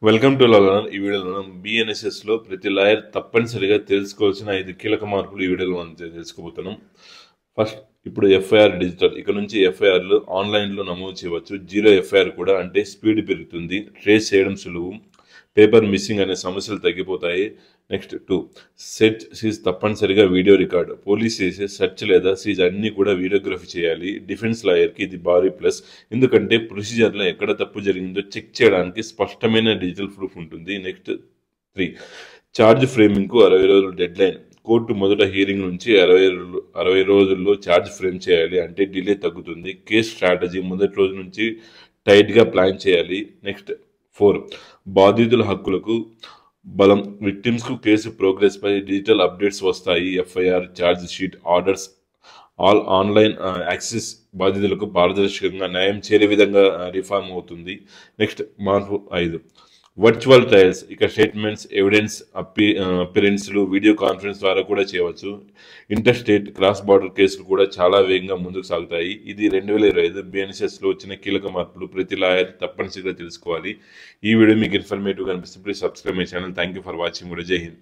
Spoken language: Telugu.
Welcome to law learner. ఈ వీడియోలో మనం బిఎన్ఎస్ఎస్లో ప్రతి లాయర్ తప్పనిసరిగా తెలుసుకోవాల్సిన 5 కీలక మార్పులు ఈ వీడియోలో మనం తెలుసుకోబోతున్నాం. ఫస్ట్, ఇప్పుడు ఎఫ్ఐఆర్ డిజిటల్. ఇక నుంచి ఎఫ్ఐఆర్లు ఆన్లైన్లో నమోదు చేయవచ్చు. జీరో ఎఫ్ఐఆర్ కూడా, అంటే స్పీడ్ పెరుగుతుంది, ట్రేస్ చేయడం సులువు, పేపర్ మిస్సింగ్ అనే సమస్యలు తగ్గిపోతాయి. నెక్స్ట్ 2, సెర్చ్ సీజ్ తప్పనిసరిగా వీడియో రికార్డ్. పోలీస్ చేసే సెర్చ్ లేదా సీజ్ అన్నీ కూడా వీడియోగ్రఫీ చేయాలి. డిఫెన్స్ లాయర్కి ఇది భారీ ప్లస్, ఎందుకంటే ప్రొసీజర్లో ఎక్కడ తప్పు జరిగిందో చెక్ చేయడానికి స్పష్టమైన డిజిటల్ ప్రూఫ్ ఉంటుంది. నెక్స్ట్ 3, ఛార్జ్ ఫ్రేమింగ్కు 60 రోజులు డెడ్ లైన్. కోర్టు మొదట హీరింగ్ నుంచి 60 రోజుల్లో ఛార్జ్ ఫ్రేమ్ చేయాలి, అంటే డిలే తగ్గుతుంది. కేస్ స్ట్రాటజీ మొదటి రోజు నుంచి టైట్గా ప్లాన్ చేయాలి. నెక్స్ట్ 4, బాధితుల హక్కులకు బలం. విక్టిమ్స్కు కేసు ప్రోగ్రెస్పై డిజిటల్ అప్డేట్స్ వస్తాయి. FIR, charge sheet, orders all online access. బాధితులకు పారదర్శకంగా న్యాయం చేరే విధంగా రిఫార్మ్ అవుతుంది. నెక్స్ట్ మార్పు 5, వర్చువల్ ట్రయల్స్. ఇక స్టేట్మెంట్స్, ఎవిడెన్స్ అపిరెన్స్లు వీడియో కాన్ఫరెన్స్ ద్వారా కూడా చేయవచ్చు. ఇంటర్ స్టేట్, క్రాస్ బార్డర్ కేసులు కూడా చాలా వేగంగా ముందుకు సాగుతాయి. ఇది 2025 బిఎన్ఎస్ఎస్లో వచ్చిన కీలక మార్పులు. ప్రతి లాయర్ తప్పనిసరిగా తెలుసుకోవాలి. ఈ వీడియో మీకు ఇన్ఫర్మేటివ్గా అనిపిస్తే please subscribe my channel. Thank you for watching. జై హింద్.